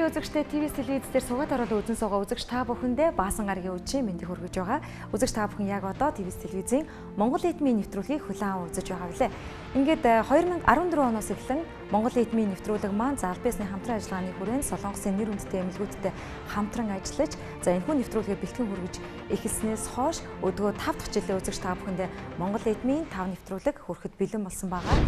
Өглөө үзэгчтэй ТV телевиз дээр суугаад ороод үзэн суугаа үзэгч та бүхэндээ баасан гарагийн үдшийн мэндийг хүргэж байгаа. Үзэгч та бүхэн яг одоо ТV телевизийн Монгол эдмийн нэвтрүүлгийг хүлээн үзэж байгаа билээ. Ингээд 2014 оноос эхлэн Монгол эдмийн нэвтрүүлэг маань залбиасны хамтран ажиллагааны хүрээнд Солонгосын нэр хүндтэй эмнэлгүүдтэй хамтран ажиллаж, за энэхүү нэвтрүүлгээ бэлтгэн хүргэж эхэлснээс хойш өдгөө 5 дахь жилийн үзэгч та бүхэндээ Монгол эдмийн 5 нэвтрүүлэг хүрэхэд бэлэн болсон байгаа.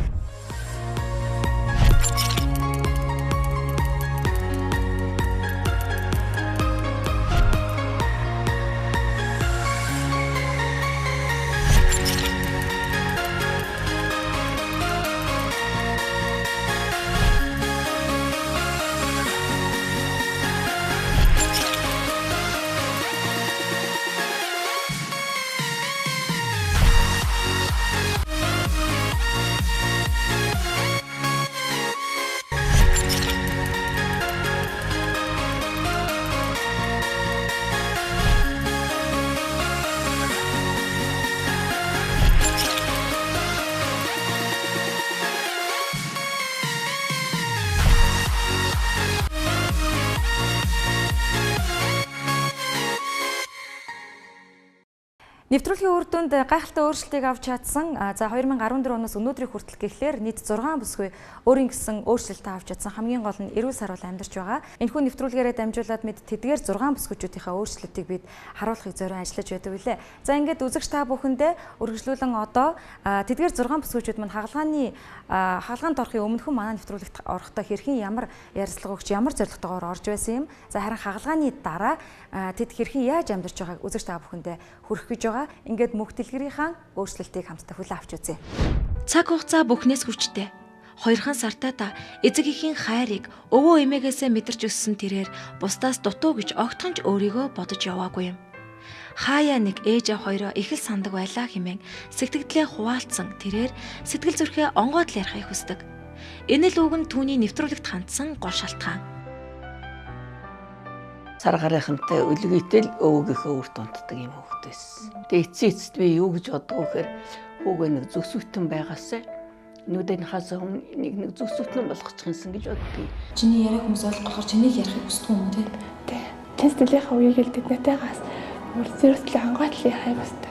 Нэвтрүүлгийн үр дүнд гайхалтай өөрчлөлтийг авч чадсан. За 2014 оноос өнөөдрийг хүртэл гэхлээр нийт 6 бүсгүй өөрийн гэсэн өөрчлөлтөө авч чадсан. Хамгийн гол нь эрүүл сарвал амьдарч байгаа. Энэхүү нэвтрүүлгээрээ дамжуулаад мэд тэдгээр 6 бүсгүйчүүдийнхээ өөрчлөлтийг бид харуулахыг зорион ажиллаж байдаг билээ. За ингээд үзэгч та бүхэндээ үргэлжлүүлэн одоо тэдгээр 6 бүсгүйчүүд мань хаалгаанд орохын өмнөхөн манай нэвтрүүлэгт орохдоо хэрхэн ямар ярилцлага өгч ямар зорилготойгоор орж байсан юм. За харин хаалгааны дараа тэд хэрхэн яаж амьдарч байгааг үзэгч та бүхэндээ хүргэх гэж байгаа. Ингээд мөнх дэлгэрийнхаа өөрчлөлтийг хамтдаа хүлээн авч үзье. Цаг хугацаа бүхнээс хүчтэй. 2хан сартаа та эцэг эхийн хайрыг өвөө эмээгээсээ мэдэрч өссөн тэрээр бусдаас дутуу гэж огтхонч өөрийгөө бодож яваагүй юм. Хаяа нэг ээж аваа хоёроо их л сандаг байлаа хэмээн сэтгэгдлээ хуваалцсан тэрээр сэтгэл зүрхээ онгоод л ярихыг хүсдэг. Энэ л үг нь түүний нэвтрүүлэгт хандсан гол шалтгаан. Сар гарынхантай өлгийтэл өвгийнхөө үрд унтдаг юм хөвгтэйс. Тэгээ эцэст би юу гэж бодгоо гэхээр хүүгээ нэг зүсвэтэн байгаасаа нүдэн хасаа нэг зүсвэтэн болгочихсон гэж боддгийг. Чиний яриаг хүмүүс ойлгохоор чинийг ярихыг хүсдэг юм тий? Тий. Чин сэтгэлийнхаа үеийг л тэднэтайгаас үрсэрсэл ангаатлын хайвастай.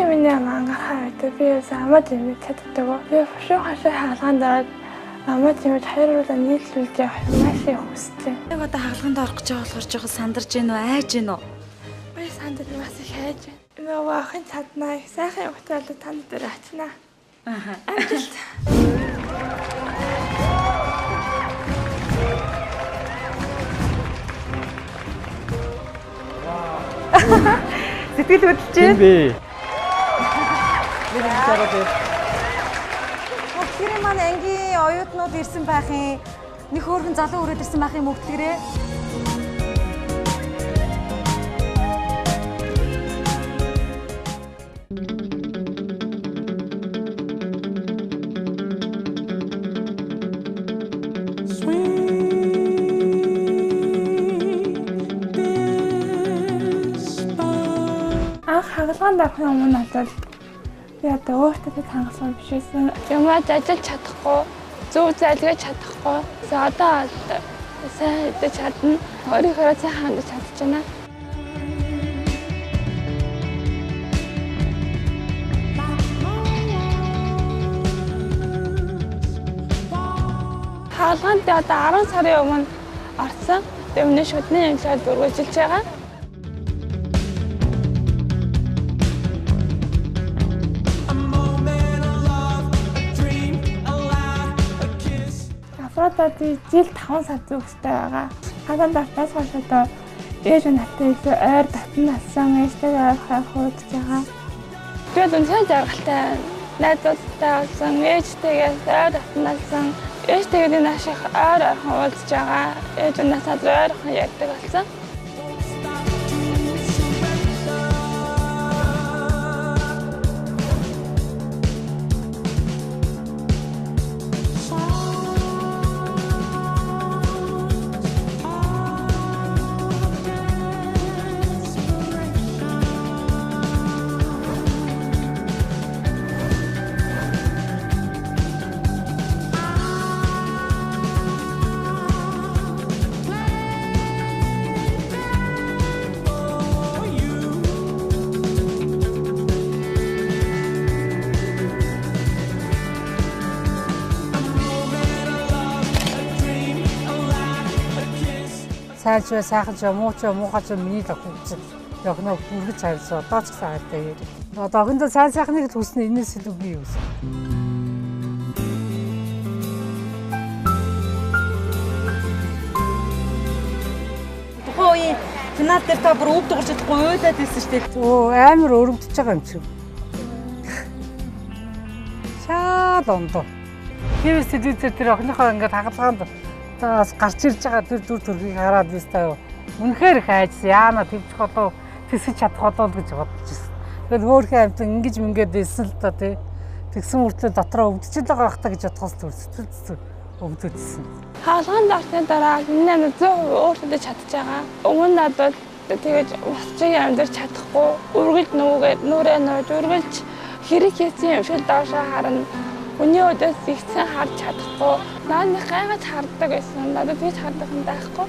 Миний анхаарал би самад юм чаддаг. Би фошоо хашаа хаалгаанд ороод амад юм хайруулаа нийлүүлж явах маш их хүсдэг. Яг одоо хаалгаанд орох гэж байгаа болохоор жоохон сандарч гин үү, айж гин үү? Би сандар бас их хайж байна. Нөгөө ахын цаднаа их сайхан явахтаа л танд дээр очнаа. Аха. Амжилт. Сэтгэл хөдлөж байна. Мөгдлгэрийн маань ангийн оюутнууд ирсэн байх юм. Нэг хөөрхөн залуу өрөөд ирсэн байх юм мөгдлгэрээ. Хаалгаанд орохын өмнө бол яа өөртөө хангасан биш байсан. Ямаа ажиллаж чадахгүй, зөв зайлгаж чадахгүй. Одоо сайн идэж чадна. Өөрийнхөө сайхан хандаж чадж байна. Хаалгаанд одоо 10 сарын өмнө орсон. Өмнө шүдний эмнэлгээр дөрвөлжилж байгаа. Одоо жил 5 сар зүгстэй байгаа. Хаалгаанд артаас хойш одоо ээж надтай илүү ойр татна алсан, ээжтэйгээ ойрхоо хуудж байгаа. Тэгээд үнэхээр жаргалтай найзуудтай болсон, ээжтэйгээ ойр татна алсан, ээжтэйгээ нааш их ойр хуудж байгаа. Ээж надад ойрхон ярьдаг болсон. сайн ч бай, сайхан ч муу ч муухай ч миний л хөвчл. Охиноо бүргэж харьцаа одоо ч гэсэн хайртай. Одоо охиндоо сайн сайхныг л хүснэ энэс илүү би юу гэсэн. Тухайн үеийн финал дээр та бүр өв дуурч чадахгүй уйлаад байсан шүү дээ. Оо амар өрөвдөж байгаа юм чи. Шал ондоо. Тэрс телевизээр тэр охиныхоо ингээд хагалгаанд таас гарч ирж байгаа тэр дүр төрхийг хараад биз таа. Үнэхээр их айжсан. Яана твчих болов тэсэж чадах болов гэж бодож ирсэн. Тэгэл хөөрхөн амтан ингэж мингээд байсан л та тий. Тэгсэн үртлээ дотроо өвдөж л байгаа хта гэж бодхоос зүр сэтгэл өвдөжсэн. Хаалганд орсны дараа энэ 100% өөртөө чадчих байгаа. Өмнө надад тэгэж босчиг амьдэрч чадахгүй. Үргэлж нүгээр нүрээ нууж үргэлж хэрэг хийсэн юм шиг доошоо харна. Үний өдөөс ихсэн харж чадахгүй. Нааны гайхаж харддаг байсан. Надад тийч хардах юм байхгүй.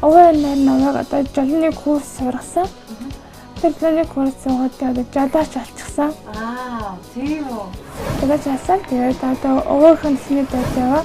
Өвөө намайг одоо жолны курс сургасан. Тэр жолны курс суугаад одоо жолооч болчихсон. Тийм үү. Тэгээд жасан тэгээд одоо өвөөхөн сний дээд яваа.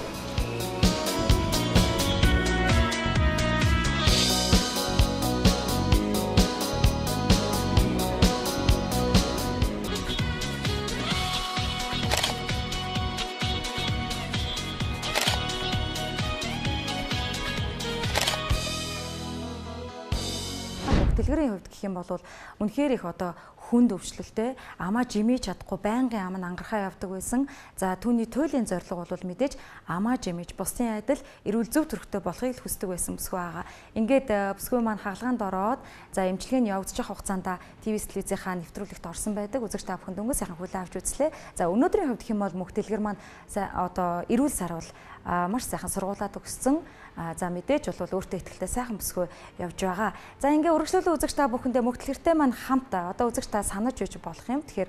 Дэлгэрийн хувьд гэх юм бол үнэхээр их одоо хүнд өвчлөлтэй амаа жимэж чадахгүй байнгын ам нь ангарахаа явдаг байсан. За түүний туйлын зорилго бол мэдээж амаа жимэж бусдын адил эрүүл зөв төрхтэй болохыг л хүсдэг байсан бүсгүй байгаа. Ингээд бүсгүй маань хаалгаанд ороод за эмчилгээ нь явагдаж байгаа хугацаанд ТV телевизийнхаа нэвтрүүлэгт орсон байдаг. Үзэгч та бүхэн дөнгөж сайхан хүлээн авч үзлээ. За өнөөдрийн хувьд гэх юм бол мөнх дэлгэр маань одоо эрүүл сарвал маш сайхан сургуулаад өгсөн. За мэдээж бол өөртөө ихтэй сайхан бүсгүй явж байгаа. За ингээ үргэлжлүүлэн үзэгч та бүхэндээ мөнх дэлгэртэй маань хамт одоо үзэгч та санаж үйж болох юм. Тэгэхээр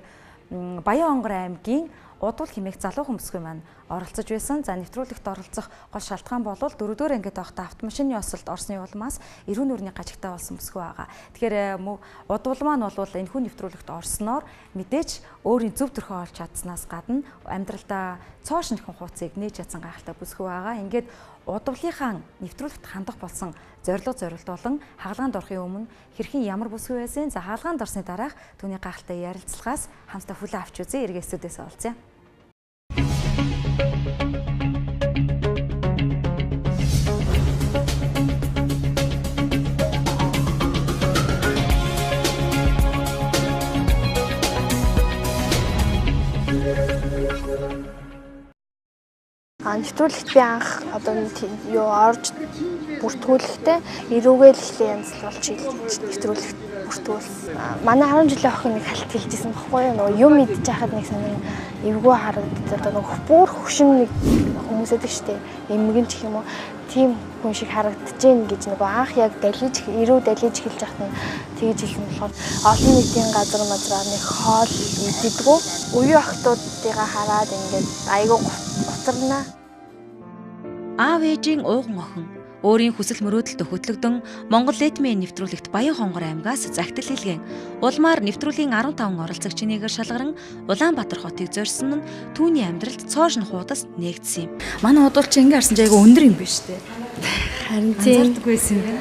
Баян-Онгор аймгийн Удвал хэмээх залуухан бүсгүй маань оролцож байсан. За нэвтрүүлэгт оролцох гол шалтгаан бол 4-р ангид байхдаа автомашины осолд орсны улмаас эрүүл нүрийн гажигтай болсон бүсгүй байгаа. Тэгэхээр Удвал маань бол энэхүү нэвтрүүлэгт орсноор мэдээж өөрийн зөв төрхөө олж чадсанаас гадна амьдралдаа цоо шинхэн хууцыг нээж чадсан гайхалтай бүсгүй байгаа. Ингээд Удвалынхаа нэвтрүүлэгт хандах болсон зорилт болон хаалгаанд орохын өмнө хэрхэн ямар бүсгүй байсан. За хаалгаанд орсны дараах түүний гайхалтай ярилцлагаас хамтдаа хүлээн авч үзье. Эргээ студиэс олзъя. Нэвтрүүлэгт би анх одоо юу орж бүртгүүлэхдээ эрүүгээл эхлээ янзлуулж нэвтрүүлэгт бүртгүүлсэн. Манай 10 жилийн охин нэг халт хэлжсэн баггүй юу? Нөгөө юм мэдчих хахад нэг сонир эвгүй харагдаад одоо нөгөө бүр хөшин нэг хүмүүсэдэг штеп. Эмгэн ч юм уу тийм хүн шиг харагдчихээн гэж нөгөө анх яг эрүү далиж хэлж яхад нь тэгж хэлсэн болохоор олон нийтийн газар мазраар нэг хоол идэггүй. Үеийн охтуудыгаа хараад ингээд айгүй гоцорнаа. Аав ээжийн ууган охин өөрийн хүсэл мөрөөдөлд хөтлөгдөн Монгол Ледмийн нэвтрүүлэгт Баян-Хонгор аймгаас загтал хэлгэн улмаар нэвтрүүлгийн 15 оролцогчийн нэгээр шалгаран Улаанбаатар хотыг зорьсон нь түүний амьдралд цоошин хуудас нээгдсэн юм. Манай удуулч ингээ харсан ч айгүй өндөр юм биш үү? Харин тийм Зардаггүйсэн юм.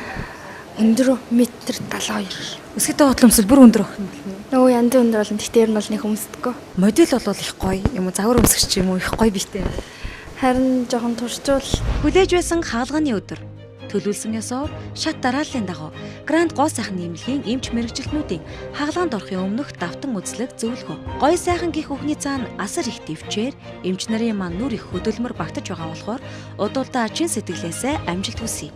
өндөр метр 72. Өсгөтэй хотломсол бүр өндөр охин гэх юм. Нөгөө янзын өндөр бол тэгтэр нь бол нэг хүмүүсдэггүй. Модель бол их гоё юм уу? Загвар өмсгч юм уу? Их гоё бийтэй. Харин жоохон туршуул. Хүлээж байсан хаалганы өдөр төлөвлөсөн ёсоор шат дарааллын дагуу Гранд гоо сайхан нэмлэгийн эмч мэрэгчлэтнүүдийн хаалгаанд орохын өмнөх давтан үзлэг зөвлөгөө. Гой сайхан гих өхний цаана асар их төвчээр эмч нарын маань нүр их хөдөлмөр багтаж байгаа болохоор удуулдаа чин сэтгэлээсээ амжилт хүсье.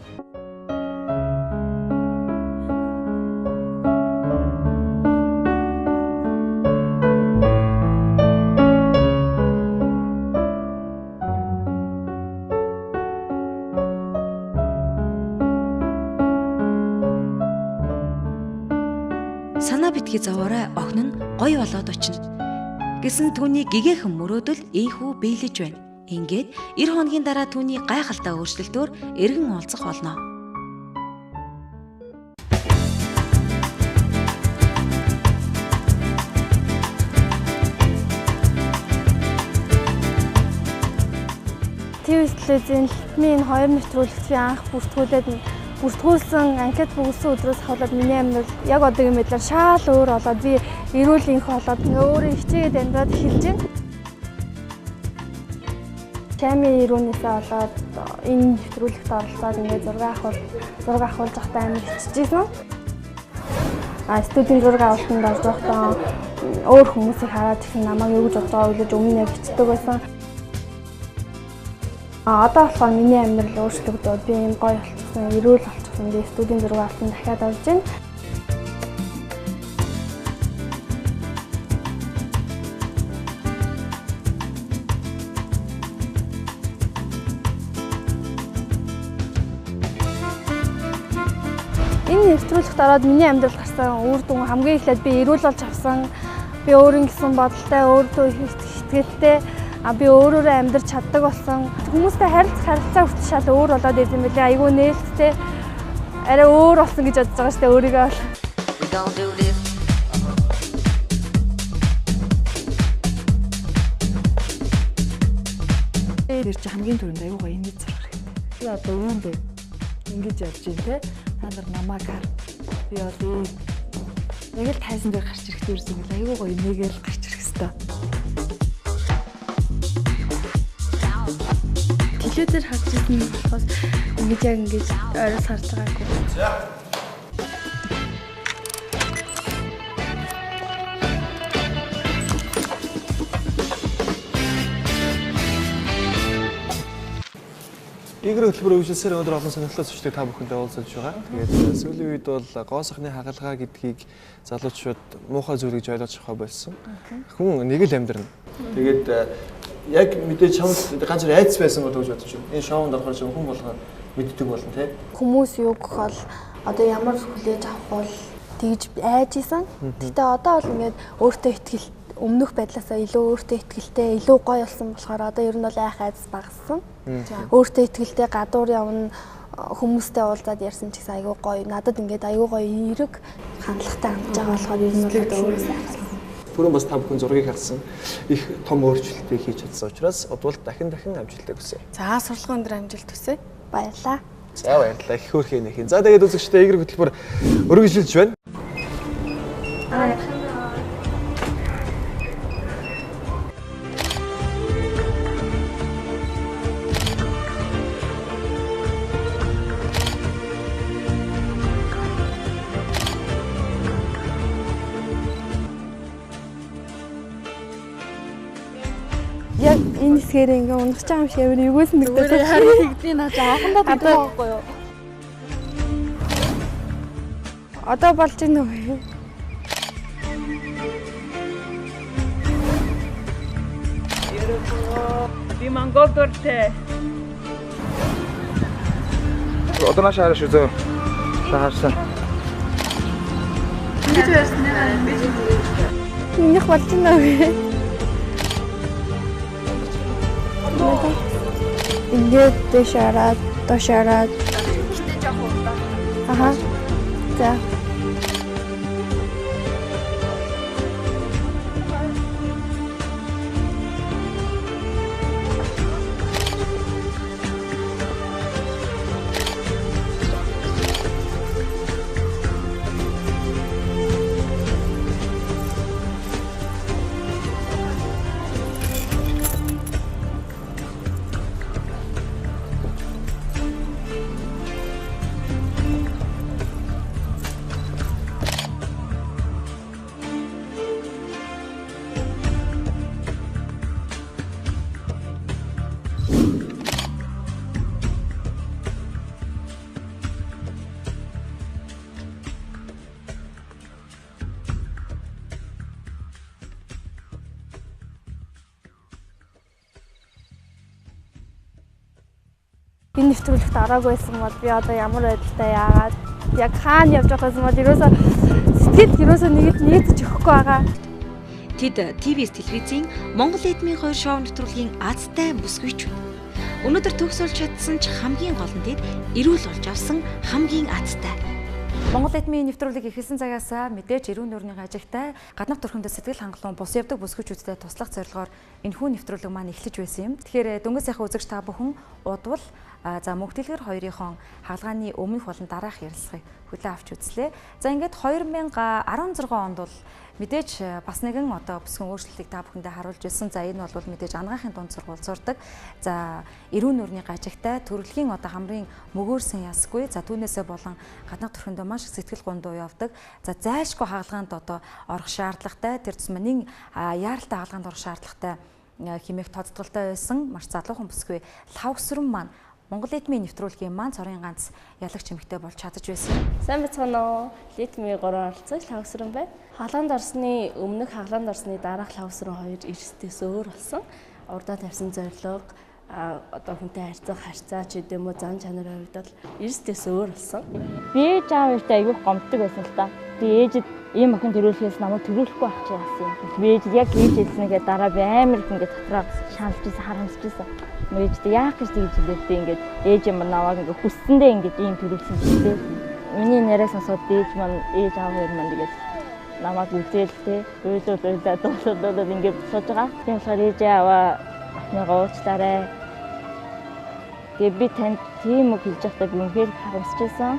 Санаа битгий заваарай охин нь гоё болоод очино гэсэн түүний гэгээхэн мөрөөдөл ийхүү биелэж байна. Ингээд 90 хоногийн дараа түүний гайхалтай өөрчлөлтөөр эргэн уулзах болно. ТV телевизийн 2 нэвтрүүлэгт би анх бүртгүүлсэн анкет бүгдсэн өдрөөс хаваад миний амьдрал яг одоогийн мэдлэр шал өөр болоод би эрүүл инх болоод өөрөө хичээгээд амьдраад эхэлж байна. Чами ирүүнээсээ болоод энэ нэвтрүүлэгт оролцоод ингээд зураг авахулж захтай амар хиччихсэн. Студийн зураг авалтанд орж байхдаа өөр хүмүүсийг хараад их намайг юу гэж бодож байгааг үлээж өмнө яг хичдэг байсан. Одоо болохоор миний амьдрал өөрчлөгдөд би юм гоё болчихсон, эрүүл болчихсон. Би студийн зураг авалтанд дахиад орж байна. Энэ нэвтрүүлэгт ороод миний амьдрал гарсан үр дүн хамгийн эхлээд би эрүүл болж авсан. Би өөрийн гэсэн бодолтой, өөртөө их ихтгэлтэй, би өөрөөрөө амьдарч чаддаг болсон. Хүмүүстэй харилцаа хүртэл шал өөр болоод ирсэн байлээ. Айгүй нээлттэй. Арай өөр болсон гэж бодож байгаа штэ өөрийгөө бол. Тэр чи хамгийн түрүүнд аюу гоё ингэж зурх хэрэгтэй. Би одоо үүндээ ингэж явж байна те. Та нар намайг хар. Би одоо яг л тайзан дээр гарч ирэхдээ ерөөсөө аюу гоё нэгээл гарч ирэх хэрэгтэй. Телевизээр харж ирсэн болохоос ингэж яг ингэж ойроос харж байгаагүй. Игрийн хөтөлбөр үргэлжлүүлсээр өндөр олон сонирхолтой зочдыг та бүхэндээ уулзаж байгаа. Тэгээд сүүлийн үед бол гоо сахны хагалгаа гэдгийг залуучууд муухай зүйл гэж ойлгож авах болсон. Хүн нэг л амьдрна. Тэгээд яг мэдээж чамд ганц айц байсан бол гэж бодож байна. Энэ шоунд орохоор ч хүн болгоо мэддэг болно тий. Хүмүүс юу гэхэл одоо ямар хүлээж авах бол тэгж айж исэн. Гэтэ одоо бол ингээд өөртөө ихтгэл өмнөх байдлаасаа илүү өөртөө ихтгэлтэй, илүү гоё болсон болохоор одоо ер нь бол айх айц багассан. Өөртөө ихтгэлтэй гадуур явна, хүмүүстэй уулзаад ярьсан ч гэсэн айгүй гоё. Надад ингээд айгүй гоё эерэг хандлагатай хандж байгаа болохоор ер нь бол өөрөө сайхан. Бүрэн бас та бүхэн зургийг харсан их том өөрчлөлтийг хийж чадсан учраас удвал дахин амжилттай хүсье. За сурлагын өндөр амжилт хүсье. Баярлалаа. За баярлалаа. Их хөөрхий нэх. За тэгээд үзэгчдээ игрийн хөтөлбөр өргөжлөж байна. Яг энэ хэсгээр ингээ унах чам шиг амар югээс нэгдээд харин тэгдээ наа заахандаа тэгдэг байхгүй юу? Одоо болж байна уу? Би Монгол дуртай. Одоо маш хараш үзөө. Шаарсан. Ингэж ярьсан нэ би. Минийх болж байна уу? Ингээд дэшараад гэтээ жоох уу. Аха. За. Энэ нэвтрүүлэгт ороогүй байсан бол би одоо ямар байдалтай яагаад яг хаана явж байгаа юм бол ерөөсөө сэтгэл ерөөсөө нэгж өгөхгүй байгаа. Тэд ТВ-с телевизийн Монгол эдмийн 2 шоу нэвтрүүлгийн азтай бүсгүйчүүд. Өнөөдөр төгсөлж чадсан ч хамгийн гол нь тэд эрүүл болж авсан хамгийн азтай. Монгол эдмийн нэвтрүүлэг эхэлсэн цагаас мэдээж эрүүн нурны ажигтай гаднах төрхөндөө сэтгэл хангалуун бус явдаг бүсгүйчүүдтэй туслах зорилгоор энэхүү нэвтрүүлэг маань эхлэж байсан юм. Тэгэхээр дөнгөж сайхан үзэгч та бүхэн удвал мөнх дэлгэр хоёрынхон хаалгааны өмнөх болон дараах ярилцлагыг хүлээн авч үзлээ. За ингээд 2016 онд бол мэдээж бас нэгэн бүсгүйн өөрчлөлтийг та бүхэндээ харуулж ирсэн. За энэ бол мэдээж ангаахын дунд сургууль сурдаг. За эрүүн нурны ажигтай төрөлхийн хамрын мөгөөрсөн ясгүй. За түүнээсээ болон гаднах төрхөндөө маш их сэтгэл гундуу явдаг. За зайлшгүй хаалгаанд орох шаардлагатай. Тэр тусмаа нэг яаралтай хаалгаанд орох шаардлагатай хэмээх тооцоололтой байсан. Маш залуухан бүсгүй лавсрам маань Монгол эдмийн нэвтрүүлгийн маань цорын ганц ялагч эмэгтэй болж чадаж байсан. Сайн бацгаана уу? Эдмийн 3 оролцож лавсрам байна. Хаалгаанд орсны өмнөх хаалгаанд орсны дараах лавсрам 2 эрсдээс өөр болсон. Урдаа тавьсан зорилго хүнтэй харьцаа ч гэдэм үү зан чанарын хувьд бол эрсдээс өөр болсон. Би ээж аав ихтэй аягүй гомддог байсан л да. Тэгээ ээжид ийм охин төрүүлэхээс намайг төрүүлэхгүй авч яасан юм. Би ээж яг хийж хэлснэгээ дараа би амар их ингээд дотроо шаналж ирсэн, харамсаж ирсэн. Ээжтэй яах гэж тэгж хэлээдээ ингээд ээж юм навааг ингээд хүссэндээ ингээд ийм төрүүлсэн ч тийм. Миний нэрээ сонсоод ээж маань ээж аав хоёр маань тэгээд намайг үзээлтэй үйлдэлдээ ингээд сууж байгаа. Тийм болохоор ээж аваа ахныгаа уучлаарай. Тэгээ би танд тийм үг хэлж байхдаа би үнэхээр харамсаж байсан.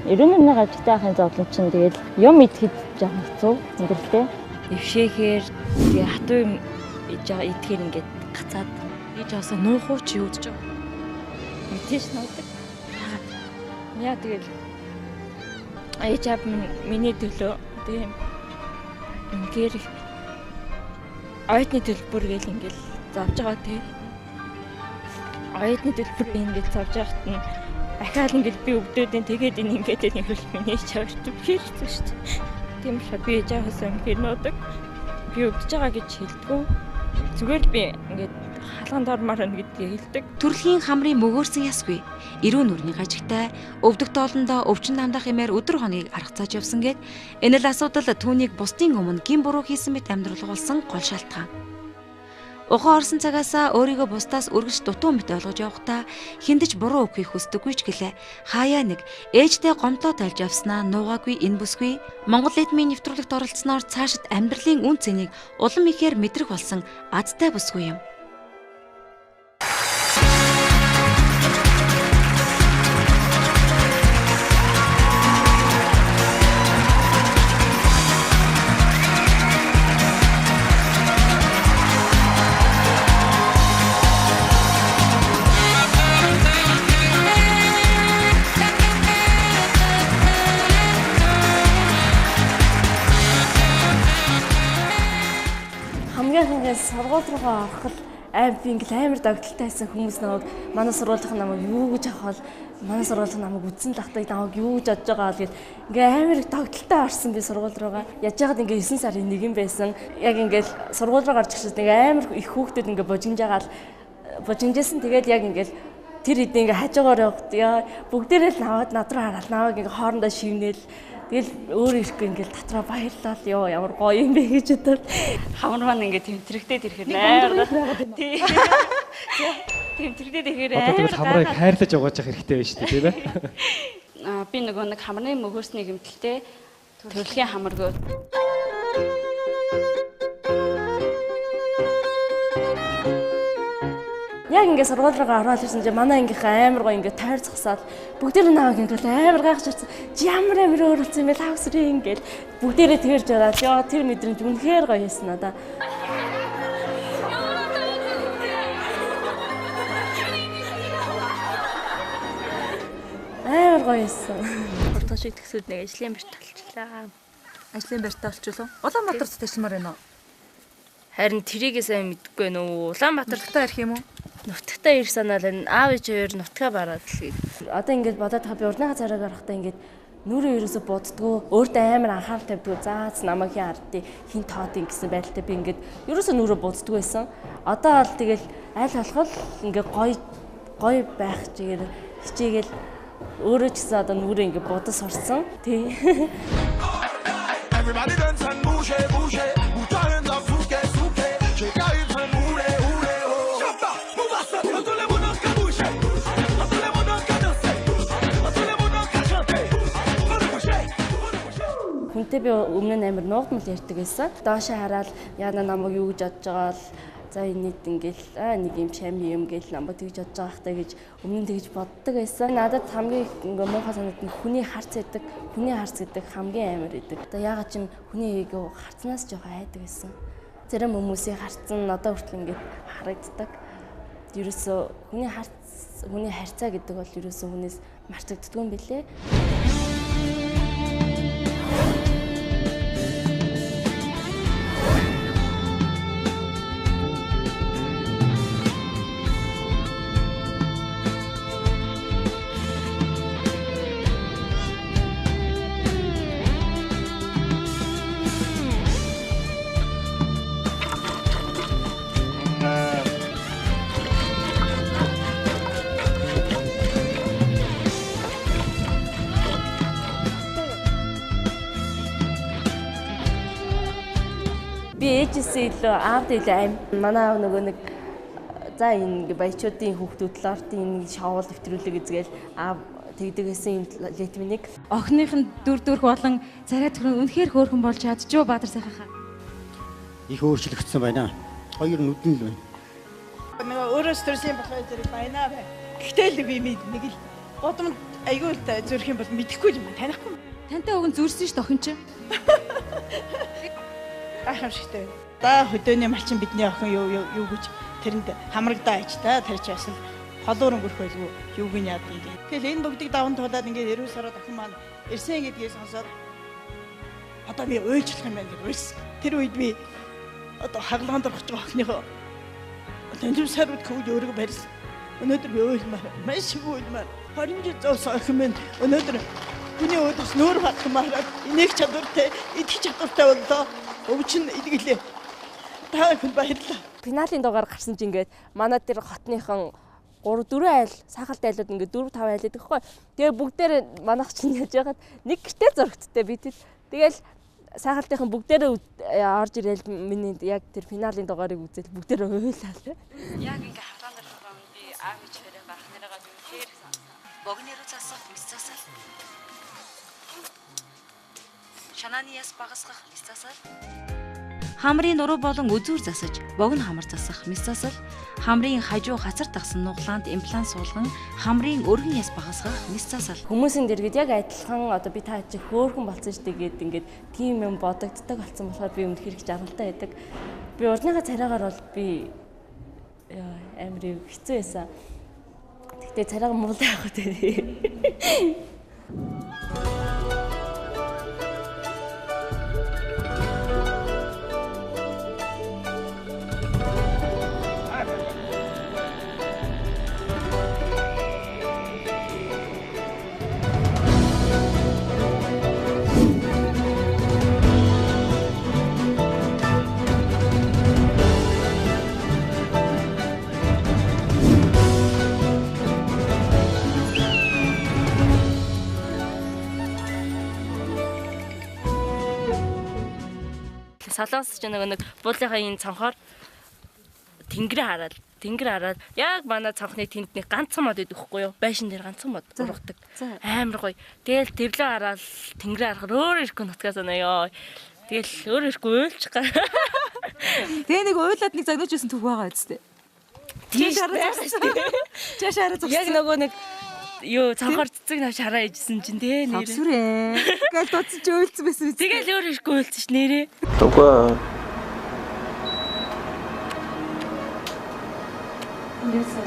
Эрүүн нурны ажигтай ахын зовлон чинь тэгээд юм идэхэд жоох хэцүү өндөрлөлтэй. Өвшөөхөр тэгээ хатуу юм идэхээр ингээд гацаад ээж аваасаа нуухууч юу гэж байгаа. Мэдээж нуудаг. Яа тэгэл ээж аав миний төлөө тийм үнэхээр оюутны төлбөр гэл ингээл зовж байгаа тий. Оюутны төлбөр ингээл зовж байхад нь ахаал ингээл би өвдөөдэн тэгээд энэ ингээд нэмэл миний чавч хэлсэн шүү дээ. Тийм болохоор би ээж аваасаа үнэхээр нуудаг. Би өвдөж байгаа гэж хэлдэггүй. Зүгээр би ингээд хаалганд ормоор байна гэдгийг хэлдэг. Төрөлхийн хамрын мөгөөрсөн ясгүй. Эрүүн нурны ажигтай өвдөх тоолондоо өвчин намдах хэмээр өдөр хоногийг аргацааж явсан гэд энэ л асуудал түүнийг бусдын өмнө гин буруу хийсэн мэт амьдрал болсон гол шалтгаан. Ухаан орсон цагаас өөрийгөө бусдаас өргөж дутуу мэт ойлгож явахдаа хиндэж буруу үг хийх хүсдэггүй ч гэлээ. Хаяа нэг ээжтэй гомдлоо тайлж явснаа нуугаагүй энэ бүсгүй Монгол эдмийн нэвтрүүлэгт оролцсноор цаашид амьдралын үн цэнийг улам ихээр мэдрэх болсон азтай бүсгүй юм. Сургууль руугаа орох би ингээл амар догтлолтой байсан хүмүүс намайг манай сургуулийн намайг юу гэж авах манай сургуулийн намайг үдсэн тахтай намайг юу гэж бодож байгаа л ингээл амар догтлолтой орсон би сургууль руугаа яаж яагаад ингээ 9 сарын 1 байсан яг ингээл сургууль руу гарч ирсэн ингээ амар их хүүхдүүд ингээ божинжсэн тэгээд яг ингээл тэр хэд ингээ хажуугаар явах бүгдээрээ л наваад над руу хараад наваг ингээ хоорондоо шивнээл тэгэл өөр ирэхгүй ингээл татраа баярлал ёо ямар гоё юм бэ гэж бодоод хамар маань ингээд тэмтрэгтэй тэрхээр амар тэмтрэгтэй тэрхээр амар хамрыг хайрлаж угааж явах хэрэгтэй байж тээ тийм ээ. Би нэг хамрын мөгөөсний гэмтэлтэй төрөлхийн хамаргүй яг ингээ сургууль руугаа ороод ирсэн чинь манай ангийнхаа амар гоё ингээ тойр зогсоод бүгдээр наваг ингээ амар гайхаж ирсэн. Чи ямар өөр болсон юм бэ лавсрын ингээл бүгдээрээ тэрж ороод ёо тэр мэдрэмж үнэхээр гоё байсан надаа. Амар гоё байсан. Урдаа шиг тгсүүд нэг ажлын барьт толчлаа. Ажлын барьт толчлоо. Улаанбаатарт ташмаар байна уу? Харин тэрийгээ сайн мэдгүй нөө. Улаанбаатартай ирэх юм уу? Нутагтаа ирэх санаал энэ аав ээж хоёр нутгаа бараад л гээд. Одоо ингээд бодоод байгаа би урдныхаа царайг гарахтаа ингээд нүрээ ерөөсө боддгоо өөртөө амар анхаарал тавьдгоо заац намайг хин ардтыг хин тоодын гэсэн байдалтай би ингээд ерөөсө нүрээ боддгоо байсан. Одоо бол тэгэл аль болох ингээд гоё байх чигээр хичээгээл өөрөө ч гэсэн одоо нүрээ ингээд бодож сурсан. Тий. Everybody dance and bouge, bouge. Bouge-toi rien de la fouquet, fouquet. J'ai qu'à y train rouler, rouler, oh. Chanta, mouvassa, à tous les moudons qu'à bouger. À tous les moudons qu'à danser. À tous les moudons qu'à chanter. Faut nous bouger. Хүнтэй би өмнө нь амар нуугдмал ярьдаг байсан. Доошоо хараад яна намайг юу гэж бодож байгаа л за энэ ингээл нэг юм шами юм гэж намайг тэгж бодож байгаа хтай гэж өмнө нь тэгж боддог байсан. Надад хамгийн ингээ муухай санаад нь хүний харц гэдэг, хүний харц гэдэг хамгийн амар гэдэг. Одоо ягаад ч юм хүний эйг харцнаас жоох айдаг байсан. Зарим хүмүүсийн харц нь одоо хүртэл ингээд харагддаг. Ерөөсөө хүний харц, хүний харьцаа гэдэг бол ерөөсөө хүнээс мартагддгүй юм билээ. Би ээжээсээ илүү аавд илүү аим. Манай аав нөгөө нэг за энэ баячуудын хүүхдүүд л ортын энэ шоул нэвтрүүлэг үзгээл аав тэгдэг гэсэн юм летминик. Охиных нь дүр болон царай төхрөн үнэхээр хөөрхөн болж чадчихв Баатар сайхаа. Их өөрчлөгдсөн байна. Хоёр нүдэн л байна. Нэг өөрөө стрессын болохоо зэрэг байна бай. Гэхдээ л би нэг л годомд айгүй л зүрх юм бол мэдэхгүй юм танихгүй. Тантай уг нь зүрсэн ш охин чи. Гайхамшигтай. Да хөдөөний малчин бидний охин юу гэж тэрэнд хамрагдаа ич та тэр чи бас холоор өнгөрөх байлгүй юуг нь яад юм. Тэгэл энэ бүгдийг даван туулаад ингээд 90 сард охин маань ирсэн гэдгийг сонсоод одоо би уйлжлах юм байна гэж уйлсан. Тэр үед би одоо хаглаан дээр очиж охиныхоо тэнцүү сард күүж өөрийгөө барьсан. Өнөөдөр би уйлмаар маш их уйлмаар 20 жил зоос охин минь өнөөдөр хүний өдөрс нүүр хатмаар энийг чадвартай идэх чадвартай боллоо. Өвчин идгэлээ. Та хүн баярлалаа. Финалийн дугаар гарсан чинь ингээд манай тэр хотныхан 3-4 айл сахалт айлууд ингээд 4-5 айл байдаг хгүй. Тэгээ бүгдээр манайх чинь яаж яагаад нэг гэртээ зөрөгттэй бид. Тэгэл сахалтынхан бүгдээрээ орж ирээл миний яг тэр финалийн дугаарыг үзэл бүгдээрээ уйлаа. Яг ингээд хавтан дээр байгаа юм би аав гэж хэрэг байх нэрээ үнэхээр богнэрүү засах мисцасал. Шананиас багасгах мисцасал. Хамрын нуруу болон үзүүр засаж, богино хамар засах мисцасал, хамрын хажуу хацар тагсан нуглаанд имплант суулган, хамрын өргөн яс багасгах мисцасал. Хүмүүсийн дэргэд яг адилхан одоо би та чи хөөрхөн болсон шүү дээ гэд ингээд тийм юм бодогддог болсон болохоор би өмнөх хэрэг жаргалтай байдаг. Би урдныхаа царайгаар бол би амар хэцүү байсан. Тэгтээ царайгаа муулаа явах гэдэг. Солонгос ч нэг буулынхаа энэ цонхоор тэнгэр хараад яг манай цонхны тэнд нэг ганцхан мод идэх байхгүй юу? Байшин дээр ганцхан мод ургадаг. Амар гоё. Тэгэл тэрлээ хараад тэнгэрээ харахаар өөр ирэхгүй нутгаас оноо ёо. Тэгэл өөр ирэхгүй уйлчих гар. Тэгээ нэг уйлаад нэг загнууч байсан төв байгаа үстэй. Тийм чааш хараад зогссон. Яг нөгөө нэг юу цонхоор цэцэг навч хараа ижсэн чинь тий нэрээ. Авсүрээ. Гэл дуудсан чи уйлцсан байсан үстэй. Тэгэл өөр ирэхгүй уйлцсан ш нэрээ. Тогоо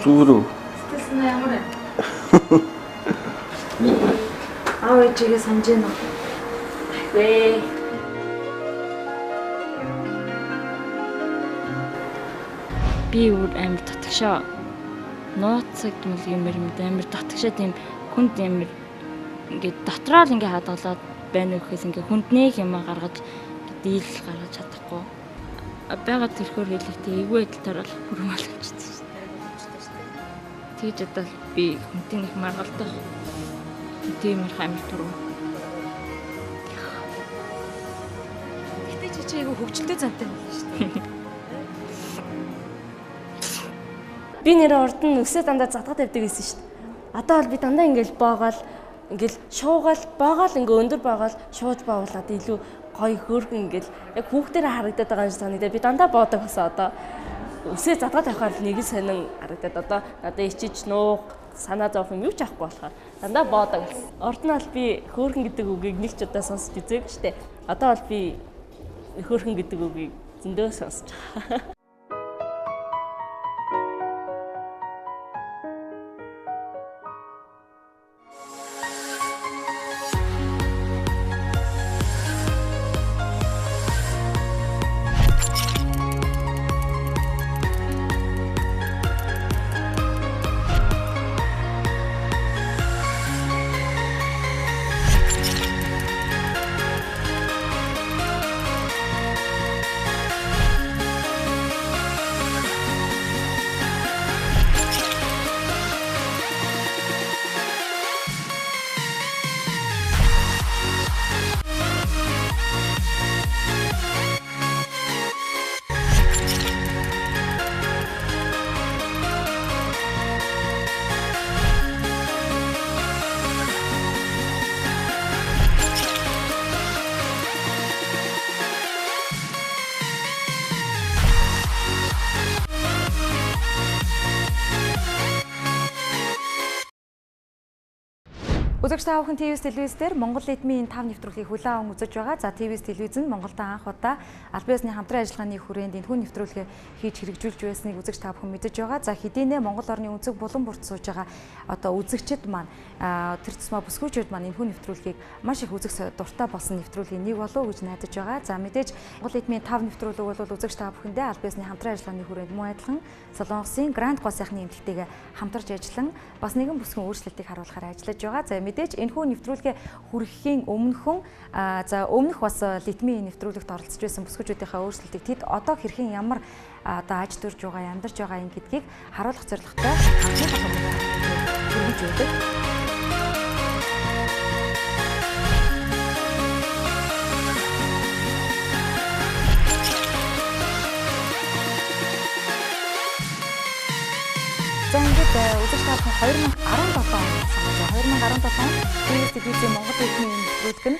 Зүрүү. Тэсний ямар вэ? Аав ээжигээ санаж байна уу? Вэ. Би өөр амар татгшаа. Нууцаг юм амар татгшаа тийм хүнд амар ингээд дотроо л ингээд хадгалаад байна гэхээс ингээд хүнд нэг юм гаргаж дийл гаргаж чадахгүй. Бага тэрхөр хэлэхдээ эвгүй адилтаар бол хөрмөлчихсэн. Тэгж удаа би хүнтийн их маргалдах тийм их амар түрүү. айгүй хөвгөлтэй зантай байна шүү дээ. Би нэрээ урд нь өсөө дандаа задгад тавьдаг гэсэн шүү дээ. Одоо бол би дандаа ингээл боогоол ингээл шуугаал боогоол ингээ өндөр боогоол шууж боовлаад илүү гоё хөөрхөн ингээл яг хүүхдээр харагдаад байгаа юм шиг санагдаад би дандаа боодог басаа одоо өсөө задгад тавихаар нэг сонин харагдаад одоо надад ичиж нуух санаа зовх юм юу ч авахгүй болохоор дандаа боодог. Урд нь бол би хөөрхөн гэдэг үгийг нэг ч удаа сонсч үзээгүй шүү дээ. Одоо бол би хөөрхөн гэдэг үгийг зөндөө сонсож байгаа. Үзэгч та бүхэн ТВ-с телевиз дээр Монгол эдмийн 5 нэвтрүүлгийг хүлээн аван үзэж байгаа. За ТВ-с телевиз нь Монголд анх удаа аль биесны хамтран ажиллагааны хүрээнд энэхүү нэвтрүүлгээ хийж хэрэгжүүлж байсныг үзэгч та бүхэн мэдэж байгаа. За хэдийнэ Монгол орны өнцөг булан бүрт сууж байгаа одоо үзэгчид маань тэр тусмаа бүсгүүчид маань энэхүү нэвтрүүлгийг маш их үзэх дуртай болсон нэвтрүүлгийн нэг болов уу гэж найдаж байгаа. За мэдээж Монгол эдмийн 5 нэвтрүүлэг бол үзэгч та бүхэндээ аль биесны хамтран ажиллагааны хүрээнд мөн адилхан Солонгосын Гранд гол сайхны эмнэлэгтэйгээ хамтарч ажиллан бас нэгэн бүсгүйн өөрчлөлтийг харуулахаар ажиллаж байгаа. За мэдээж энэхүү нэвтрүүлгээ хүрэхийн өмнөхөн өмнөх бас литмийн нэвтрүүлэгт оролцож байсан бүсгүйчүүдийнхээ өөрчлөлтийг тэд одоо хэрхэн ямар одоо аж төрж байгаа амьдарч байгаа юм гэдгийг харуулах зорилготой анхны хэрэгж өгдөг. За ингээд үзэгч та бүхэн 2017 оноос 2017 онд ТВ-с телевизийн Монгол эдмийн нэвтрүүлэг нь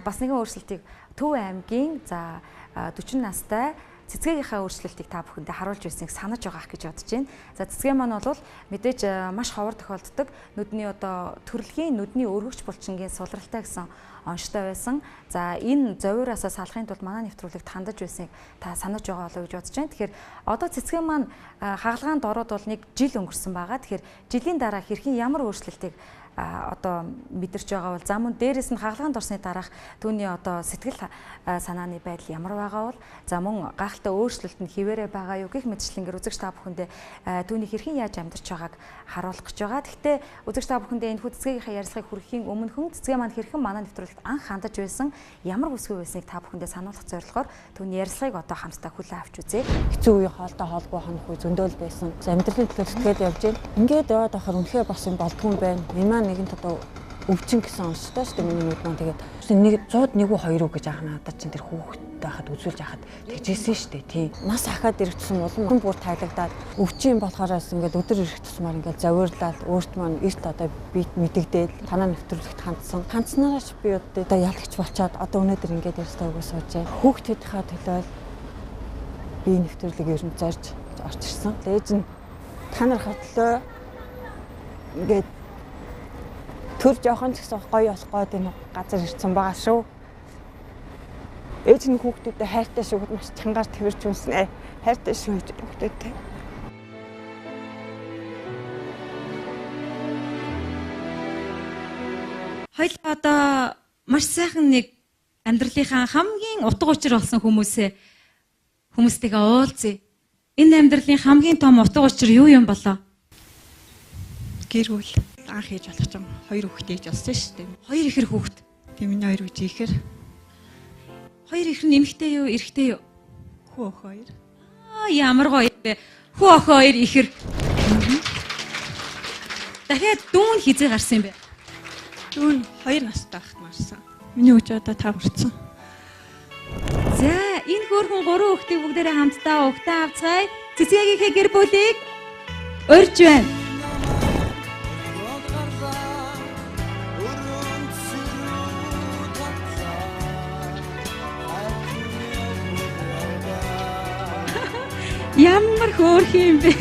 бас нэгэн өөрчлөлтийг Төв аймгийн за 40 настай цэцгийнхаа өөрчлөлтийг та бүхэндээ харуулж байсныг санаж байгаа гэж бодож байна. За цэцгээ маань бол мэдээж маш ховор тохиолддог нүдний одоо төрөлхийн нүдний өргөгч булчингийн сулралтай гэсэн онцтой байсан. За энэ зовироосоо салахын тулд манай нэвтрүүлэгт хандаж байсныг та санаж байгаа болов уу гэж бодож байна. Тэгэхээр одоо цэцгээ маань хагалгаанд ороод бол нэг жил өнгөрсөн байгаа. Тэгэхээр жилийн дараа хэрхэн ямар өөрчлөлтийг одоо мэдэрч байгаа бол за мөн дээрээс нь хагалгаанд орсны дараах түүний одоо сэтгэл санааны байдал ямар байгаа бол за мөн гайхалтай өөрчлөлт нь хിവэрэ байгаа юу гэх мэтчлэнгээр үзэгч та бүхэндээ түүний хэрхэн яаж амьдарч байгааг харуулах гэж байгаа. Гэхдээ үзэгч та бүхэндээ энэ хүү цэцгийнхаа ярилцлагыг хүрэхийн өмнөхөн цэцгээ маань хэрхэн манай нэвтрүүлэгт анх хандаж байсан ямар бүсгүй байсныг та бүхэндээ сануулгах зорилгоор түүний ярилцлагыг одоо хамтдаа хүлээн авч үзье. Хэцүү үеийн хоолтой холбоо хонох үе зөндөл байсан. Амьдралын төлөв сэтгэл явж байна. Ингээд яваад байхаар үнэхээр бас юм болдгүй юм байна. Энэ нэгэнт одоо өвчин гэсэн онцтой шүү дээ миний нүд маань тэгээд нэг 101 2 гэж аах надад чинь тэр хүүхэд байхад үзүүлж яхад тэгжсэн шүү дээ тий. Нас ахаад ирчихсэн улам бүр тайлагдаад өвчин болохоороос ингээд өдөр ирэх тусмаар ингээд завирлаад өөрт маань эрт одоо бит мэдэгдээд танаа нэвтрүүлэгт хандсанаач би одоо ялагч болчоод одоо өнөөдөр ингээд ярьстаа өгөө сууж байна. Хүүхдүүдийнхаа төлөө би нэвтрүүлэг ер нь зорж орч ирсэн. Ээж нь та нар хөтлөө ингээд төр жоохон ч гэсэн гоё болох гээд энэ газар ирсэн байгаа шүү. Ээж нь хүүхдүүдэд хайртай шүү гэж маш чангаар тэрвэрч үнснэ. Хайртай шүү гэж хүүхдүүдэд. Хоёул одоо маш сайхан нэг амьдралынхаа хамгийн утга учир болсон хүмүүстэйгээ уулзъя. Энэ амьдралын хамгийн том утга учир юу юм болоо? Гэр бүл. Анх хийж болох юм. 2 хүүхэд хийж болсон шүү дээ. 2 ихэр хүүхэд. Тийм энэ 2 үжи ихэр. 2 ихэр нь эмэгтэй юу, эрэгтэй юу? Хүү охин 2. Ямар гоё бэ. Хүү охин 2 ихэр. Дахиад дүүн хизээ гарсан юм бэ? Дүүн 2 настай байхад марсан. Миний үеч одоо 5 хүрсэн. За, Энэ хөөрхөн 3 хүүхдийг бүгдээрээ хамтдаа угтаа авцгаая. Цэцгийнхээ гэр бүлийг урьж байна. Ямар хөөрх юм бэ?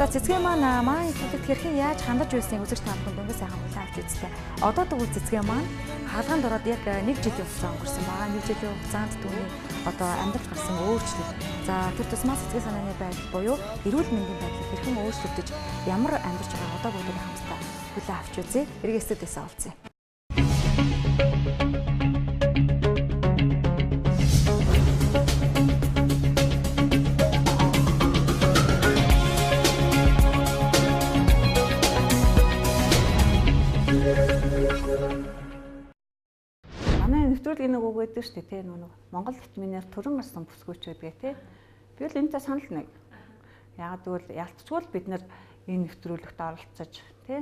За цэцгээ маань нэвтрүүлэгт хэрхэн яаж хандаж байсныг үзэж та бүхэнд дөнгөж сайхан хүлээн авч үзлээ. Одоо тэгвэл цэцгээ маань хаалганд ороод яг 1 жилийн хугацаа өнгөрсөн байгаа. 1 жилийн хугацаанд түүний одоо амьдралд гарсан өөрчлөлт. За тэр тусмаа цэцгээ санааны байдал буюу эрүүл мэндийн байдлыг хэрхэн өөрчлөгдөж ямар амьдарч байгааг одоо бүгд хамтдаа хүлээн авч үзье. Эргээстэйгээс олцъя. Нэвтрүүлгийн нэг үг гэдэг шүү дээ, нэг Монгол витаминаар төрөн гарсан бүсгүйч байдаг тий. Би бол энэтэй санал нэг. Яг тэгвэл ялцчгүй бид нар энэ нэвтрүүлэгт оролцож тий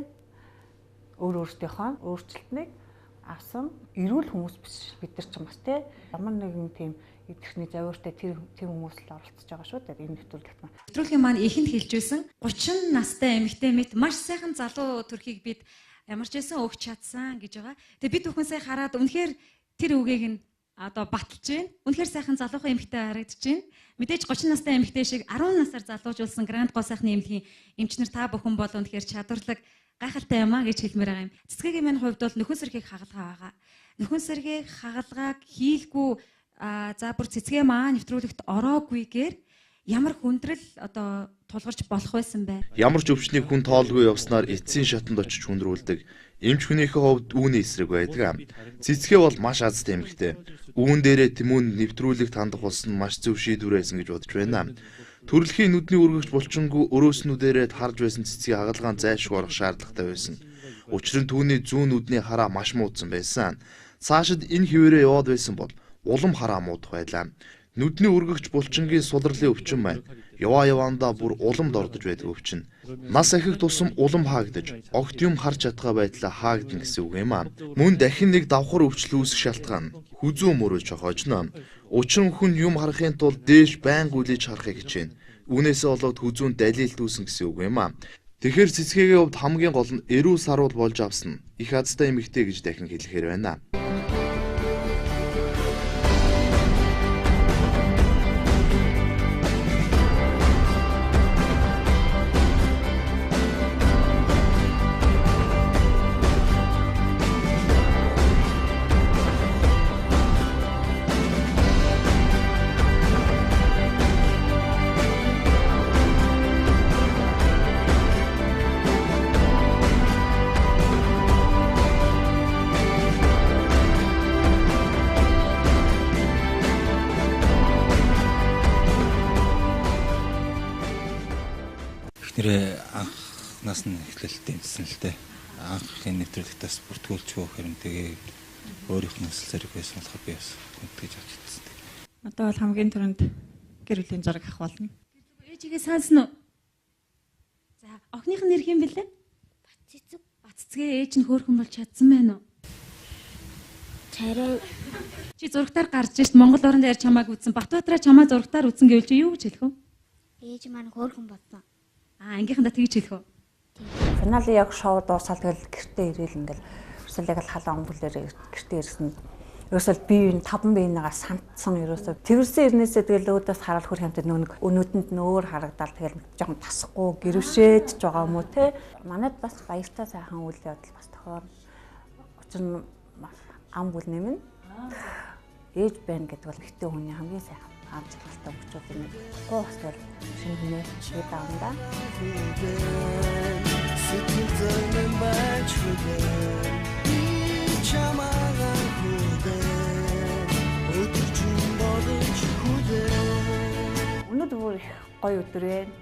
өөр өөртөөхөө өөрчлөлтнийг авсан эрүүл хүмүүс биш бид нар ч юм бас тий ямар нэгэн тийм идэвхний завьртай тэр хүмүүс л оролцож байгаа шүү дээ энэ нэвтрүүлэгт маань. Нэвтрүүлгийн маань ихэнд хэлжсэн 30 настай эмэгтэй мэт маш сайхан залуу төрхийг бид ямарч байсан өгч чадсан гэж байгаа. Тэгээ бид бүхэн сая хараад үнэхээр тэр үгийг нь одоо баталж байна. Үнэхээр сайхан залуухан эмэгтэй харагдаж байна. Мэдээж 30 настай эмэгтэй шиг 10 насаар залуужуулсан гранд гоо сайхны эмнэлгийн эмчнэр та бүхэн бол үнэхээр чадварлаг гайхалтай юм а гэж хэлмээр байгаа юм. Цэцгээгийн минь хувьд бол нөхөн сэргийг хагалгаа байгаа. Нөхөн сэргийг хагалгааг хийлгүй за бүр цэцгээ маа нэвтрүүлэгт ороогүйгээр ямар хүндрэл одоо тулгарч болох байсан бэ? Ямар ч өвчнийг хүн тоолгүй явснаар эцсийн шатанд очиж хүндрүүлдэг. Эмч хүнийхээ хувьд үүний эсрэг байдаг. Цэцгээ бол маш азтай эмэгтэй. Үүн дээрээ Тэмүүн нэвтрүүлэгт хандах болсон маш зөв шийдвэр байсан гэж бодож байна. Төрөлхийн нүдний үргэгч булчингүй өрөөснүүдээрээ харж байсан цэцгийн хагалгаан зайлшгүй орох шаардлагатай байсан. Учир нь түүний зүүн нүдний хараа маш муудсан байсан. Цаашид энэ хിവэрээ яваад байсан бол улам хараа муудах байлаа. Нүдний үргэгч булчингийн сулралын өвчин маань яваандаа бүр уламд ордож байдаг өвчин. Нас ахих тусам улам хаагдаж, огт юм харж чадгаа байдлаа хаагдана гэсэн үг юм аа. Мөн дахин нэг давхар өвчлөл үүсэх шалтгаан хүзүү мөрөж хожно. Учир нь хүн юм харахын тулд дээш байнга үлээж харахыг хичээнэ. Үүнээсээ болоод хүзүүн далилт үүсэн гэсэн үг юм аа. Тэгэхээр цэцгээгийн хувьд хамгийн гол нь эрүү саруул болж авсан их азтай эмэгтэй гэж дахин хэлэхээр байна. Эхнэрээ анхнаас нь эхлэлтэй хэлсэн л дээ. Анхын нэвтрүүлэгтээс бүртгүүлчихөө хэрэг тэгээ өөрийнх нь өсөл зэрэг байсан болохоор би бас мэдгэж авч хэлсэн. Одоо бол хамгийн түрүүнд гэр бүлийн зураг авах болно. Ээжигээ сансан уу? За, охиных нь нэр хэм бэлээ? Баццэг. Баццгээ ээж нь хөөрхөн болж чадсан байна уу? Царай. Чи зурагтаар гарч ирсэн Монгол орон дээр чамааг үзсэн. Батбаатараа чамаа зурагтаар үзсэн гэвэл чи юу гэж хэлэх вэ? Ээж маань хөөрхөн болсон. Ангийнхандаа тэгж хэлэх үү? Финалийн яг шоу дуусаад тэгэл гэртээ ирээл ингээл ерөөсөө яг л халаан өнгөлөөр гэртээ ирсэн. Ерөөсөө бие нь 5 биенээгаа сантсан ерөөсөө тэрсэн ирнээсээ тэгэл өөдөөс хараад хөр хэмтэд нүг өнөөдөнд нөөр харагдаад тэгэл жоохон тасахгүй гэрвшээд ч байгаа юм уу те. Манайд бас баяртай сайхан үйл явдал бас тохиорно. Учир нь ам бүл нэмнэ. Ээж байна гэдэг бол ихтэй хүний хамгийн сайхан ам чухалтай өнгөчүүд юм. Гоо бас бол шинэ хүнээ шийд авна да. Өнөөдөр бүр их гоё өдөр байна.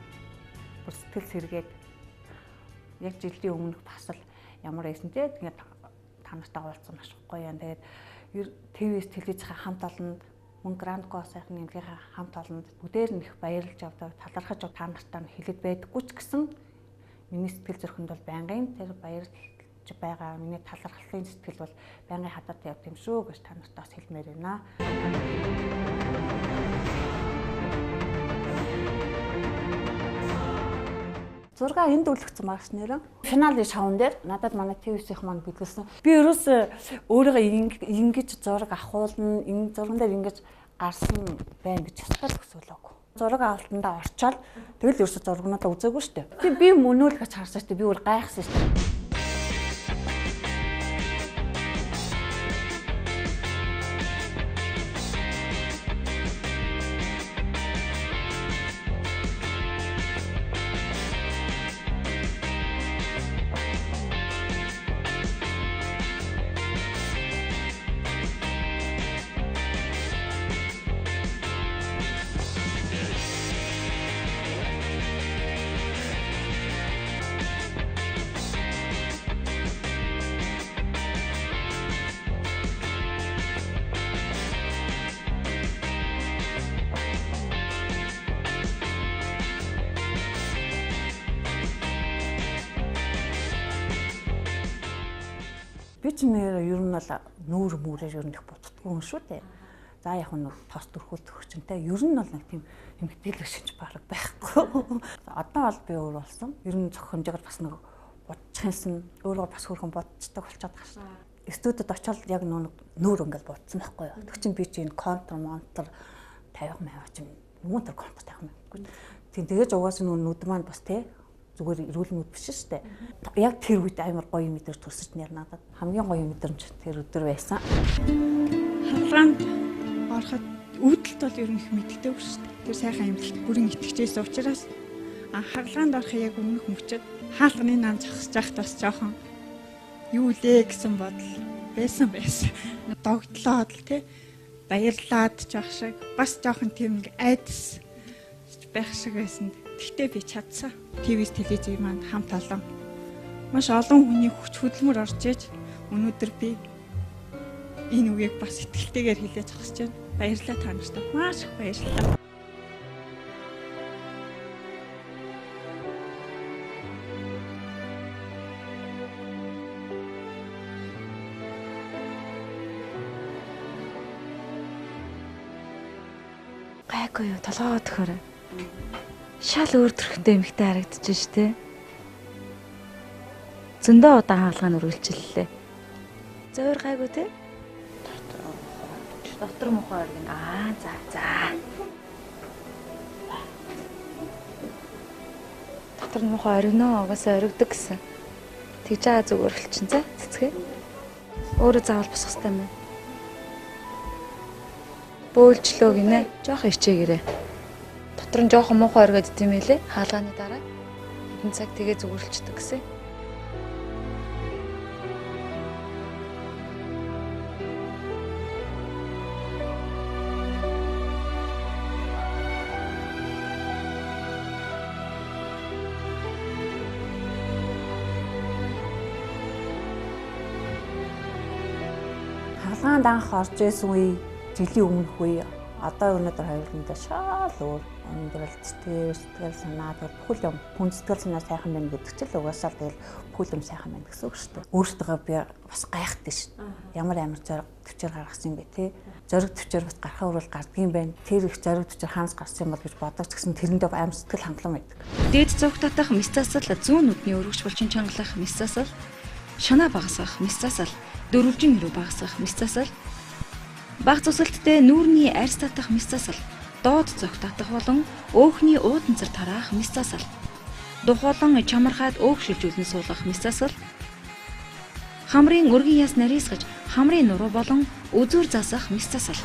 Бүр сэтгэл сэргээд яг жилийн өмнөх бас л ямар байсан те тэгээд та нартай уулзсан маш гоё юм. Тэгээд ТV-с телевизийн хамт олонд мөн Грандко сайхан нэмлэгийн хамт олонд бүгдээр нь их баярлж авдаг, талархаж та нартай хэлээд байдаггүй ч гэсэн миний сэтгэл зүрхэнд бол байнгын тэр баярлж байгаа миний талархлын сэтгэл бол байнгын хадаад явд юм шүү гэж та нартай бас хэлмээр байна. Зурга энд үлгцсэн багш нэрэн. Финалийн шоун дээр надад манай ТV-ийнх маань бидлсэн. Би ерөөсөө өөрийгөө ингэж зураг авахуулна, энэ зурган дээр ингэж гарсан байна гэж ястал төсөөлөөгүй. Зураг авалтандаа орчоод тэгэл ерөөсөө зургнуудаа үзээгүй шүү дээ. Би мөнөөл гэж харсан шүү дээ. Би бүр гайхсан шүү дээ. Би ч нэр ер нь бол нүүр мөрөөр ер нь их боддгоо юм шүү дээ. За яг нь тос төрхөл төгчөнтэй ер нь бол нэг тийм эмгтээлэг шинж баг байхгүй. Одоо бол би өөр болсон. Ер нь зохимжоор бас нэг бодчихсан, өөрөө бас хөрхөн бодцдог болчиход байгаа шүү. Студид очиод яг нүүр ингээл бодсон байхгүй юу. Тэг чин би чи энэ контр монтор 50 маяг ч юм тэр контр 50 маяг. Тэгээд угаасаа нүд маань бас тий зүгээр эрүүл мэнд биш шүү дээ. Яг тэр үед амар гоё мэдэр төрсөж нэр надад хамгийн гоё мэдрэмж тэр өдөр байсан. Хаалгаанд ороход үүдэлт бол ер нь их мэддэг шүү дээ. Тэр сайхан амьдлт бүрэн итгэжсэн учраас хаалгаанд орох яг өмнөх мөчөд хаалганы нам зогсож байхад бас жоохон юу лээ гэсэн бодол байсан. Догтлоод л тий баярлаад жоох шиг бас жоохон тийм айдас байх шиг байсан. Гэхдээ би чадсан. ТV-с телевизийн маань хамт олон маш олон хүний хүч хөдөлмөр орж иж өнөөдөр би энэ үгийг бас итгэлтэйгээр хэлээ зогсож байна. Баярлалаа та нартай. Маш их баярлалаа. Гайгүй юу толгоо төхөр. Шал өөр төрхтэй эмхтэй харагдаж штэ. Зөндөө удаан хаалгаан үргэлжлэлээ. Зөөр гайгүй те? Дотор мохоо оргин. За. Дотор мохоо оргиноо угаасаа оргидог гэсэн. Тэгж байгаа зүгээр болчихсон за цэцгээ. Өөрөө заавал босох хэрэгтэй юм. Бөөлжлөө гинэ. Жоох ичээгээрээ. Дотор нь жоохон муухай оргиод идэм байлээ. Хаалгааны дараа хэдэн цаг тэгээ зүгөрлчдөг гэсэн. Хаалгаанд анх орж исэн үе, жилийн өмнөх үе, одоо өнөөдөр хоёуландаа шал өөр. Өнөөдөр сэтгэл санаа бүхэл юм хүн сэтгэл санаа сайхан байна гэдэг чинь л угаасаа тэгэл бүхэл юм сайхан байна гэсэн үг шүү дээ. Өөртөө би бас гайхдаг шүү. Ямар зориг төвчээр гаргасан юм бэ те? Зориг төвчээр бас гарахаа өрөөл гардгийн байна. Тэр их зориг төвчээр хаанаас гарсан юм бол гэж бодож гэсэн тэрэндээ аим сэтгэл хангалуун байдаг. Дээд цогт татах мис засал, зүүн нүдний өргөж булчин чангалах мис засал, шанаа багасгах мис засал, дөрвөлжин нэрүү багасгах мис засал, баг цусалттай нүүрний арьс татах мис засал, доод цогт татах болон өөхний ууданцар тараах мис засал, духуулан чамархаад өөх шилжүүлэн суулгах мис засал, Хамрын өргөн яс нарийсгаж, хамрын нуруу болон үзүүр засах мэс засал.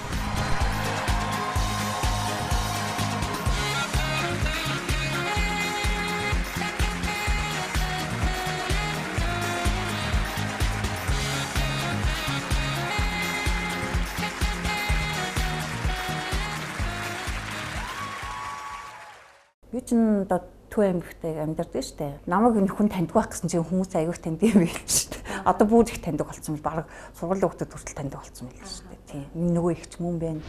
Би чинь одоо Төв аймагт амьдардаг шүү дээ. Намайг энэ хүн таньдаг байх гэсэн чинь хүмүүс аягүй таньдаг юм биш шүү дээ. Одоо бүр их таньдаг болсон бол баг сургуулийн хүүхдүүд хүртэл таньдаг болсон юм шүү дээ. Тийм. Нөгөө их ч мөн байна.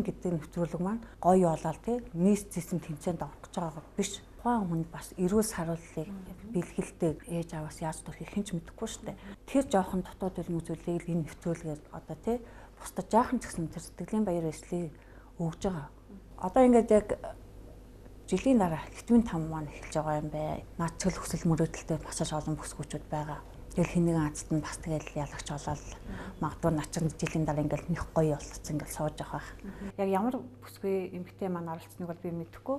Гэдэг нэвтрүүлэг маань гоё болоод тий нийс зэсэм тэмцээнд орох гэж байгаа биш. Тухайн хүн бас эрүүл сарууллыг бэлгэлдэг ээж аваас яаж төрөх хэн ч мэдэхгүй шүү дээ. Тэр жоохон дотоод үлэм үзүүлгийг энэ нэвтрүүлгээр одоо тий бусдад жаахан ч гэсэн тэр сэтгэлийн баяр ёслолыг өгж байгаа. Одоо ингээд яг жилийн дараа Литвийн там маань эхэлж байгаа юм бэ. Наад чөл хүсэл мөрөөдөлтэй маш олон бүсгүүчүүд байгаа. Тэгэл хин нэгэн азад нь бас тэгэл ялагч болоод магадгүй начин жилийн дараа ингээл нөх гоё болцсон ингээл сууж байгаа. Яг ямар бүсгүй эмгтэй маань оролцсныг бол би мэдэхгүй.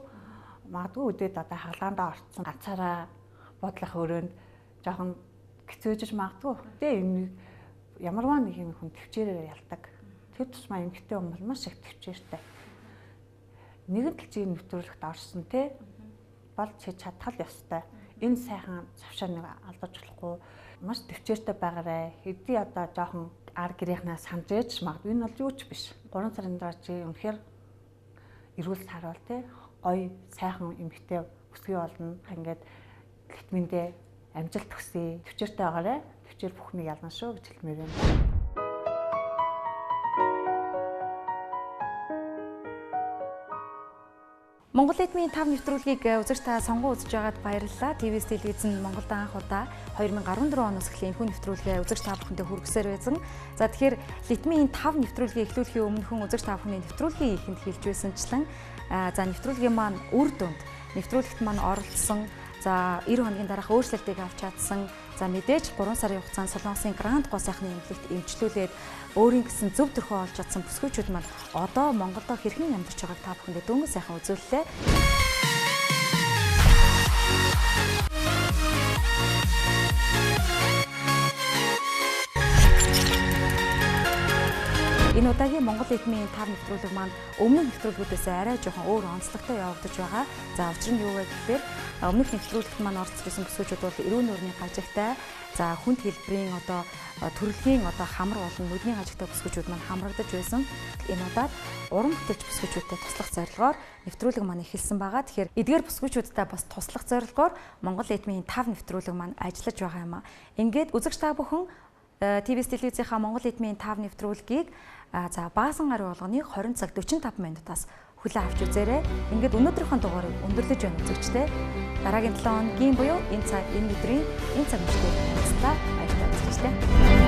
Магадгүй үдээд одоо хаалгаандаа орцсон ганцаараа бодлох өрөөнд жоохон хэцүүжиж магадгүй. Тэ юм ямарваа нэг юм хүн төвчээрээр ялдаг. Тэр тусмаа эмгтэй хүн бол маш их төвчээртэй. Нэгэн талчийн нэвтрүүлэгт орсон те бол чи чадхал ёстой. Энэ сайхан завшаа нэг алдаж болохгүй маш төвчээртэй байгаарэ. Хэдий одоо жоохон ар гэрийнхнаа санаж яж магадгүй энэ бол юу ч биш. 3 сарын дараа чи үнэхээр эрүүл саруул те гоё сайхан эмэгтэй өсгий болно. Ингээд Литвиндээ амжилт төсөй. Төвчээртэй байгаарэ. Төвчээр бүхнийг ялна шүү гэж хэлмээр байна. Монгол эдмийн 5 нэвтрүүлгийг үзэж та сонгон үзэж байгаад баярлалаа. ТВ-с телевизэнд Монголд анх удаа 2014 оноос эхлэн энэхүү нэвтрүүлгээ үзэж та бүхэндээ хүргэсээр байсан. За тэгэхээр Литвийн 5 нэвтрүүлгийг эхлүүлэхийн өмнөхөн үзэж та бүхний нэвтрүүлгийн ихэнд хэлж байсанчлан за нэвтрүүлгийн маань үр дүнд нэвтрүүлэгт маань оролцсон за 90 хоногийн дараах өөрчлөлтийг авч чадсан. За мэдээж 3 сарын хугацаанд Солонгосын Гранд гоо сайхны эмнэлэгт эмчлүүлээд өөрийн гэсэн зөв төрхөө олж чадсан бүсгүйчүүд маань одоо Монголдо хэрхэн амьдарч байгааг та бүхэндээ дөнгөж сайхан үзүүллээ. Энэ удаагийн Монгол эдмийн 5 нэвтрүүлэг маань өмнөх нэвтрүүлгүүдээс арай жоохон өөр онцлогтой явагдаж байгаа. За учир нь юу вэ гэхээр өмнөх нэвтрүүлэгт маань орцсон бүсгүүчүүд бол эрүүл нурны хажигтай за хүнд хэлбэрийн одоо төрөлхийн одоо хамар болон нүдний хажигтай бүсгүүчүүд маань хамрагдаж байсан. Энэ удаад уран бүтээлч бүсгүүчүүдтэй туслах зорилгоор нэвтрүүлэг маань эхэлсэн байгаа. Тэгэхээр эдгээр бүсгүүчүүдтэй бас туслах зорилгоор Монгол эдмийн 5 нэвтрүүлэг маань ажиллаж байгаа юм а. Ингээд үзэгч та бүхэн ТВ-с телевизийнхаа Монгол эдмийн 5 нэвтрүүлгийг за баасан гарын болгоны 20 цаг 45 минутаас хүлээн авч үзээрэй. Ингээд өнөөдрийнхөө дугаарыг өндөрлөж байна үзэгчтэй. Дараагийн 7 хоногийн буюу энэ цаг энэ өдрийн энэ цаг мөчтэй уулзлаа. Баярлалаа үзэгчтэй.